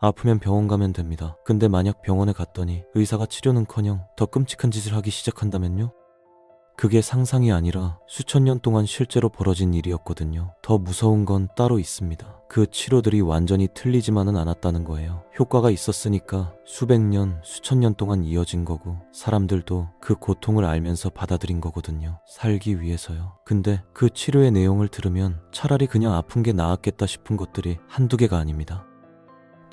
아프면 병원 가면 됩니다. 근데 만약 병원에 갔더니 의사가 치료는커녕 더 끔찍한 짓을 하기 시작한다면요? 그게 상상이 아니라 수천 년 동안 실제로 벌어진 일이었거든요. 더 무서운 건 따로 있습니다. 그 치료들이 완전히 틀리지만은 않았다는 거예요. 효과가 있었으니까 수백 년, 수천 년 동안 이어진 거고 사람들도 그 고통을 알면서 받아들인 거거든요. 살기 위해서요. 근데 그 치료의 내용을 들으면 차라리 그냥 아픈 게 나았겠다 싶은 것들이 한두 개가 아닙니다.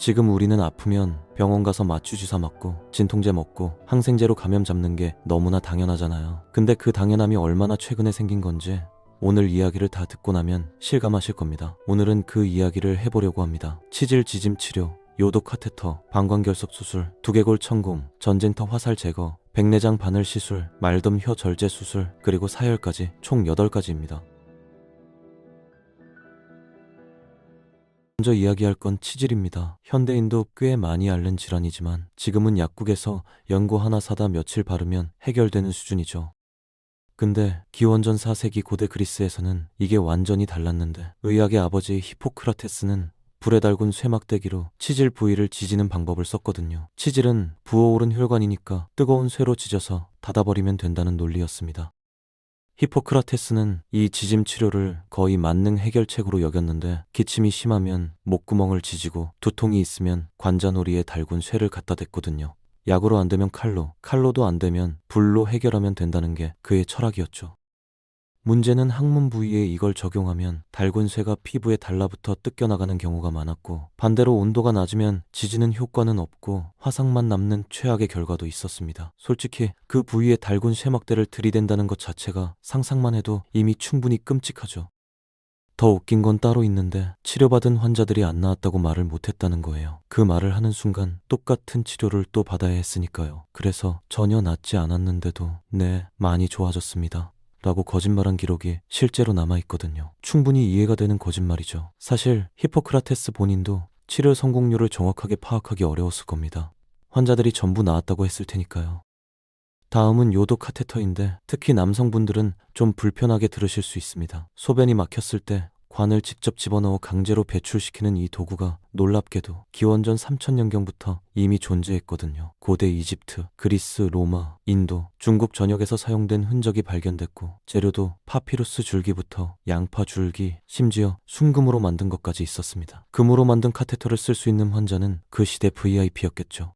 지금 우리는 아프면 병원 가서 마취 주사 맞고 진통제 먹고 항생제로 감염 잡는 게 너무나 당연하잖아요. 근데 그 당연함이 얼마나 최근에 생긴 건지 오늘 이야기를 다 듣고 나면 실감하실 겁니다. 오늘은 그 이야기를 해보려고 합니다. 치질 지짐 치료, 요도 카테터, 방광결석 수술, 두개골 천공, 전쟁터 화살 제거, 백내장 바늘 시술, 말듬 혀 절제 수술, 그리고 사열까지 총 8가지입니다. 먼저 이야기할 건 치질입니다. 현대인도 꽤 많이 앓는 질환이지만 지금은 약국에서 연고 하나 사다 며칠 바르면 해결되는 수준이죠. 근데 기원전 4세기 고대 그리스에서는 이게 완전히 달랐는데 의학의 아버지 히포크라테스는 불에 달군 쇠막대기로 치질 부위를 지지는 방법을 썼거든요. 치질은 부어오른 혈관이니까 뜨거운 쇠로 지져서 닫아버리면 된다는 논리였습니다. 히포크라테스는 이 지짐 치료를 거의 만능 해결책으로 여겼는데 기침이 심하면 목구멍을 지지고 두통이 있으면 관자놀이에 달군 쇠를 갖다 댔거든요. 약으로 안 되면 칼로, 칼로도 안 되면 불로 해결하면 된다는 게 그의 철학이었죠. 문제는 항문 부위에 이걸 적용하면 달군 쇠가 피부에 달라붙어 뜯겨나가는 경우가 많았고 반대로 온도가 낮으면 지지는 효과는 없고 화상만 남는 최악의 결과도 있었습니다. 솔직히 그 부위에 달군 쇠막대를 들이댄다는 것 자체가 상상만 해도 이미 충분히 끔찍하죠. 더 웃긴 건 따로 있는데 치료받은 환자들이 안 나았다고 말을 못했다는 거예요. 그 말을 하는 순간 똑같은 치료를 또 받아야 했으니까요. 그래서 전혀 낫지 않았는데도 네, 많이 좋아졌습니다 라고 거짓말한 기록이 실제로 남아있거든요. 충분히 이해가 되는 거짓말이죠. 사실 히포크라테스 본인도 치료 성공률을 정확하게 파악하기 어려웠을 겁니다. 환자들이 전부 나았다고 했을 테니까요. 다음은 요도 카테터인데 특히 남성분들은 좀 불편하게 들으실 수 있습니다. 소변이 막혔을 때 관을 직접 집어넣어 강제로 배출시키는 이 도구가 놀랍게도 기원전 3000년경부터 이미 존재했거든요. 고대 이집트, 그리스, 로마, 인도, 중국 전역에서 사용된 흔적이 발견됐고 재료도 파피루스 줄기부터 양파 줄기, 심지어 순금으로 만든 것까지 있었습니다. 금으로 만든 카테터를 쓸 수 있는 환자는 그 시대 VIP였겠죠.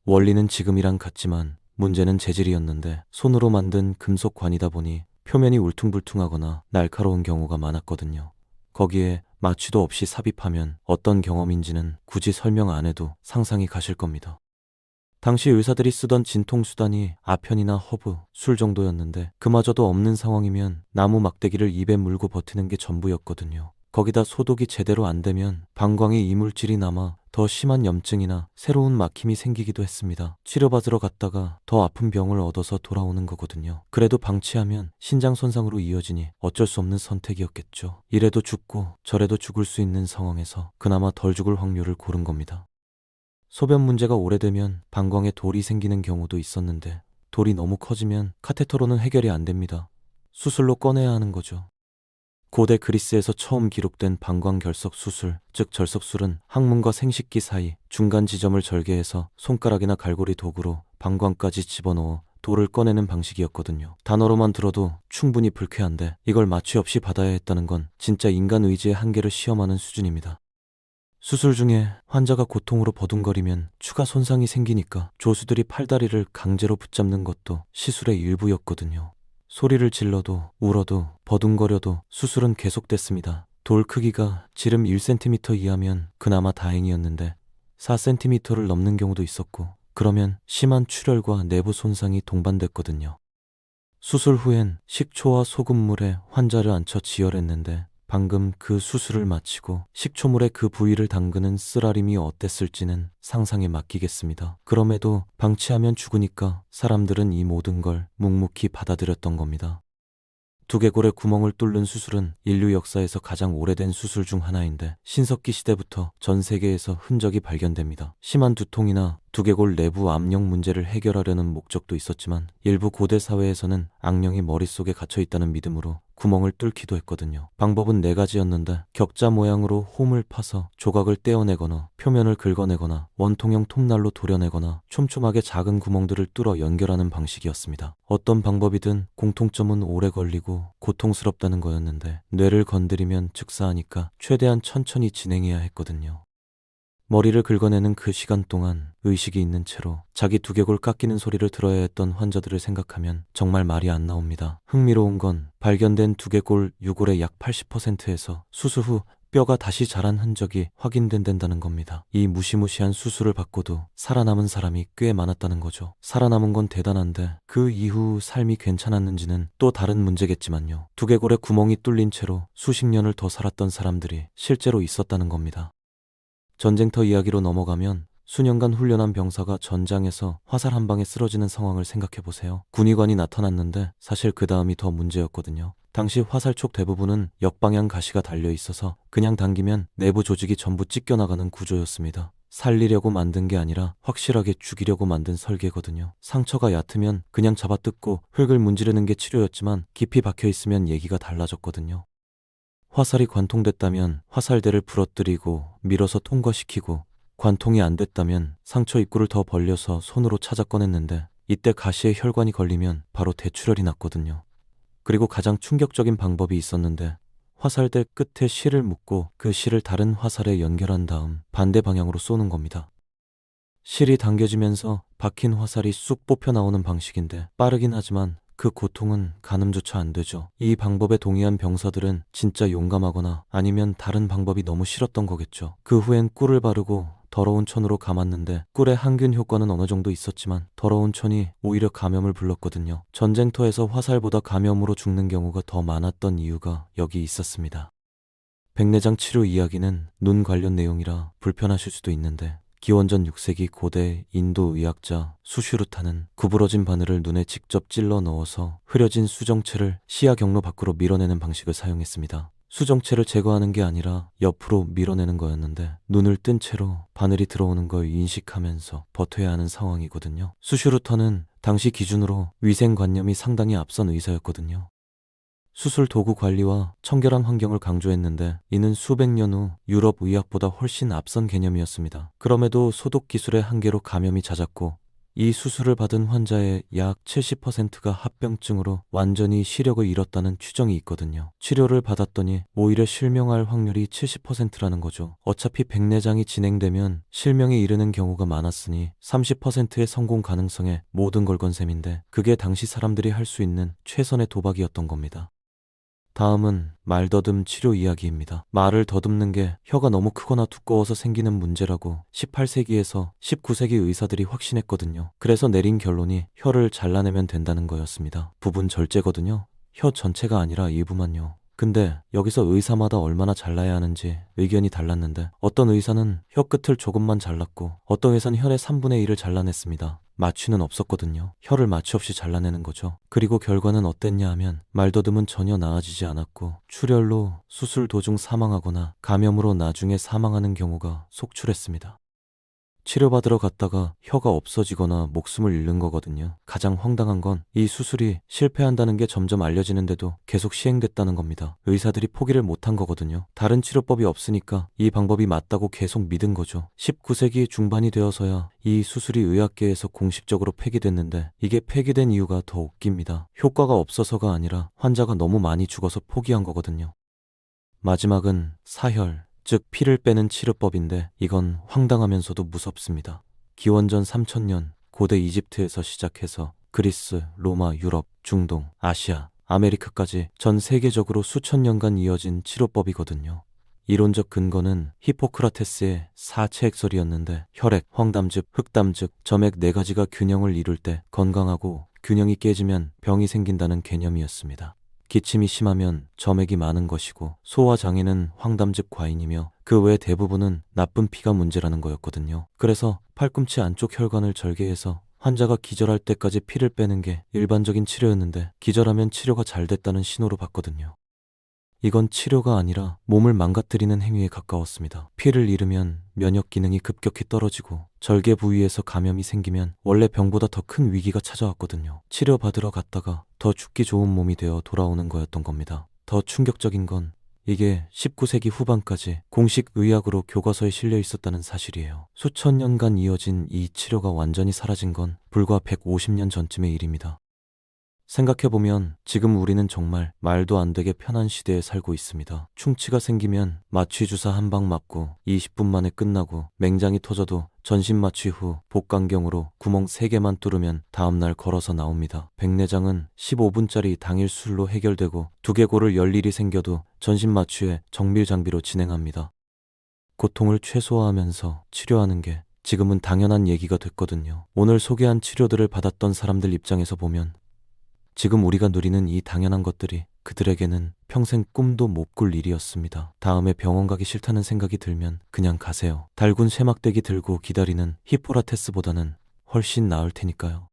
원리는 지금이랑 같지만 문제는 재질이었는데 손으로 만든 금속 관이다 보니 표면이 울퉁불퉁하거나 날카로운 경우가 많았거든요. 거기에 마취도 없이 삽입하면 어떤 경험인지는 굳이 설명 안 해도 상상이 가실 겁니다. 당시 의사들이 쓰던 진통수단이 아편이나 허브, 술 정도였는데 그마저도 없는 상황이면 나무 막대기를 입에 물고 버티는 게 전부였거든요. 거기다 소독이 제대로 안 되면 방광에 이물질이 남아 더 심한 염증이나 새로운 막힘이 생기기도 했습니다. 치료받으러 갔다가 더 아픈 병을 얻어서 돌아오는 거거든요. 그래도 방치하면 신장 손상으로 이어지니 어쩔 수 없는 선택이었겠죠. 이래도 죽고 저래도 죽을 수 있는 상황에서 그나마 덜 죽을 확률을 고른 겁니다. 소변 문제가 오래되면 방광에 돌이 생기는 경우도 있었는데 돌이 너무 커지면 카테터로는 해결이 안 됩니다. 수술로 꺼내야 하는 거죠. 고대 그리스에서 처음 기록된 방광결석 수술, 즉 절석술은 항문과 생식기 사이 중간 지점을 절개해서 손가락이나 갈고리 도구로 방광까지 집어넣어 돌을 꺼내는 방식이었거든요. 단어로만 들어도 충분히 불쾌한데 이걸 마취 없이 받아야 했다는 건 진짜 인간 의지의 한계를 시험하는 수준입니다. 수술 중에 환자가 고통으로 버둥거리면 추가 손상이 생기니까 조수들이 팔다리를 강제로 붙잡는 것도 시술의 일부였거든요. 소리를 질러도 울어도 버둥거려도 수술은 계속됐습니다. 돌 크기가 지름 1cm 이하면 그나마 다행이었는데 4cm를 넘는 경우도 있었고 그러면 심한 출혈과 내부 손상이 동반됐거든요. 수술 후엔 식초와 소금물에 환자를 앉혀 지혈했는데 방금 그 수술을 마치고 식초물에 그 부위를 담그는 쓰라림이 어땠을지는 상상에 맡기겠습니다. 그럼에도 방치하면 죽으니까 사람들은 이 모든 걸 묵묵히 받아들였던 겁니다. 두개골에 구멍을 뚫는 수술은 인류 역사에서 가장 오래된 수술 중 하나인데 신석기 시대부터 전 세계에서 흔적이 발견됩니다. 심한 두통이나 두개골 내부 압력 문제를 해결하려는 목적도 있었지만 일부 고대 사회에서는 악령이 머릿속에 갇혀 있다는 믿음으로 구멍을 뚫기도 했거든요. 방법은 네 가지였는데 격자 모양으로 홈을 파서 조각을 떼어내거나 표면을 긁어내거나 원통형 톱날로 도려내거나 촘촘하게 작은 구멍들을 뚫어 연결하는 방식이었습니다. 어떤 방법이든 공통점은 오래 걸리고 고통스럽다는 거였는데 뇌를 건드리면 즉사하니까 최대한 천천히 진행해야 했거든요. 머리를 긁어내는 그 시간 동안 의식이 있는 채로 자기 두개골 깎이는 소리를 들어야 했던 환자들을 생각하면 정말 말이 안 나옵니다. 흥미로운 건 발견된 두개골 유골의 약 80%에서 수술 후 뼈가 다시 자란 흔적이 확인된다는 겁니다. 이 무시무시한 수술을 받고도 살아남은 사람이 꽤 많았다는 거죠. 살아남은 건 대단한데 그 이후 삶이 괜찮았는지는 또 다른 문제겠지만요. 두개골에 구멍이 뚫린 채로 수십 년을 더 살았던 사람들이 실제로 있었다는 겁니다. 전쟁터 이야기로 넘어가면 수년간 훈련한 병사가 전장에서 화살 한 방에 쓰러지는 상황을 생각해보세요. 군의관이 나타났는데 사실 그 다음이 더 문제였거든요. 당시 화살촉 대부분은 역방향 가시가 달려 있어서 그냥 당기면 내부 조직이 전부 찢겨나가는 구조였습니다. 살리려고 만든 게 아니라 확실하게 죽이려고 만든 설계거든요. 상처가 얕으면 그냥 잡아뜯고 흙을 문지르는 게 치료였지만 깊이 박혀 있으면 얘기가 달라졌거든요. 화살이 관통됐다면 화살대를 부러뜨리고 밀어서 통과시키고, 관통이 안 됐다면 상처 입구를 더 벌려서 손으로 찾아 꺼냈는데 이때 가시에 혈관이 걸리면 바로 대출혈이 났거든요. 그리고 가장 충격적인 방법이 있었는데 화살대 끝에 실을 묶고 그 실을 다른 화살에 연결한 다음 반대 방향으로 쏘는 겁니다. 실이 당겨지면서 박힌 화살이 쑥 뽑혀 나오는 방식인데 빠르긴 하지만 그 고통은 가늠조차 안 되죠. 이 방법에 동의한 병사들은 진짜 용감하거나 아니면 다른 방법이 너무 싫었던 거겠죠. 그 후엔 꿀을 바르고 더러운 천으로 감았는데 꿀의 항균 효과는 어느 정도 있었지만 더러운 천이 오히려 감염을 불렀거든요. 전쟁터에서 화살보다 감염으로 죽는 경우가 더 많았던 이유가 여기 있었습니다. 백내장 치료 이야기는 눈 관련 내용이라 불편하실 수도 있는데 기원전 6세기 고대 인도 의학자 수슈르타는 구부러진 바늘을 눈에 직접 찔러 넣어서 흐려진 수정체를 시야 경로 밖으로 밀어내는 방식을 사용했습니다. 수정체를 제거하는 게 아니라 옆으로 밀어내는 거였는데 눈을 뜬 채로 바늘이 들어오는 걸 인식하면서 버텨야 하는 상황이거든요. 수슈르타는 당시 기준으로 위생관념이 상당히 앞선 의사였거든요. 수술 도구 관리와 청결한 환경을 강조했는데 이는 수백 년 후 유럽 의학보다 훨씬 앞선 개념이었습니다. 그럼에도 소독 기술의 한계로 감염이 잦았고 이 수술을 받은 환자의 약 70%가 합병증으로 완전히 시력을 잃었다는 추정이 있거든요. 치료를 받았더니 오히려 실명할 확률이 70%라는 거죠. 어차피 백내장이 진행되면 실명에 이르는 경우가 많았으니 30%의 성공 가능성에 모든 걸 건 셈인데 그게 당시 사람들이 할 수 있는 최선의 도박이었던 겁니다. 다음은 말더듬 치료 이야기입니다. 말을 더듬는 게 혀가 너무 크거나 두꺼워서 생기는 문제라고 18세기에서 19세기 의사들이 확신했거든요. 그래서 내린 결론이 혀를 잘라내면 된다는 거였습니다. 부분 절제거든요. 혀 전체가 아니라 일부만요. 근데 여기서 의사마다 얼마나 잘라야 하는지 의견이 달랐는데 어떤 의사는 혀 끝을 조금만 잘랐고 어떤 의사는 혈의 3분의 1을 잘라냈습니다. 마취는 없었거든요. 혀를 마취 없이 잘라내는 거죠. 그리고 결과는 어땠냐 하면 말더듬은 전혀 나아지지 않았고 출혈로 수술 도중 사망하거나 감염으로 나중에 사망하는 경우가 속출했습니다. 치료받으러 갔다가 혀가 없어지거나 목숨을 잃는 거거든요. 가장 황당한 건 이 수술이 실패한다는 게 점점 알려지는데도 계속 시행됐다는 겁니다. 의사들이 포기를 못한 거거든요. 다른 치료법이 없으니까 이 방법이 맞다고 계속 믿은 거죠. 19세기 중반이 되어서야 이 수술이 의학계에서 공식적으로 폐기됐는데 이게 폐기된 이유가 더 웃깁니다. 효과가 없어서가 아니라 환자가 너무 많이 죽어서 포기한 거거든요. 마지막은 사혈, 즉 피를 빼는 치료법인데 이건 황당하면서도 무섭습니다. 기원전 3000년 고대 이집트에서 시작해서 그리스, 로마, 유럽, 중동, 아시아, 아메리카까지 전 세계적으로 수천 년간 이어진 치료법이거든요. 이론적 근거는 히포크라테스의 사체액설이었는데 혈액, 황담즙, 흑담즙, 점액 4가지가 균형을 이룰 때 건강하고 균형이 깨지면 병이 생긴다는 개념이었습니다. 기침이 심하면 점액이 많은 것이고 소화장애는 황담즙 과잉이며 그 외 대부분은 나쁜 피가 문제라는 거였거든요. 그래서 팔꿈치 안쪽 혈관을 절개해서 환자가 기절할 때까지 피를 빼는 게 일반적인 치료였는데 기절하면 치료가 잘 됐다는 신호로 봤거든요. 이건 치료가 아니라 몸을 망가뜨리는 행위에 가까웠습니다. 피를 잃으면 면역 기능이 급격히 떨어지고 절개 부위에서 감염이 생기면 원래 병보다 더 큰 위기가 찾아왔거든요. 치료받으러 갔다가 더 죽기 좋은 몸이 되어 돌아오는 거였던 겁니다. 더 충격적인 건 이게 19세기 후반까지 공식 의학으로 교과서에 실려 있었다는 사실이에요. 수천 년간 이어진 이 치료가 완전히 사라진 건 불과 150년 전쯤의 일입니다. 생각해보면 지금 우리는 정말 말도 안 되게 편한 시대에 살고 있습니다. 충치가 생기면 마취 주사 한 방 맞고 20분 만에 끝나고, 맹장이 터져도 전신 마취 후 복강경으로 구멍 3개만 뚫으면 다음날 걸어서 나옵니다. 백내장은 15분짜리 당일 수술로 해결되고, 두개골을 열 일이 생겨도 전신 마취에 정밀 장비로 진행합니다. 고통을 최소화하면서 치료하는 게 지금은 당연한 얘기가 됐거든요. 오늘 소개한 치료들을 받았던 사람들 입장에서 보면 지금 우리가 누리는 이 당연한 것들이 그들에게는 평생 꿈도 못 꿀 일이었습니다. 다음에 병원 가기 싫다는 생각이 들면 그냥 가세요. 달군 쇠막대기 들고 기다리는 히포라테스보다는 훨씬 나을 테니까요.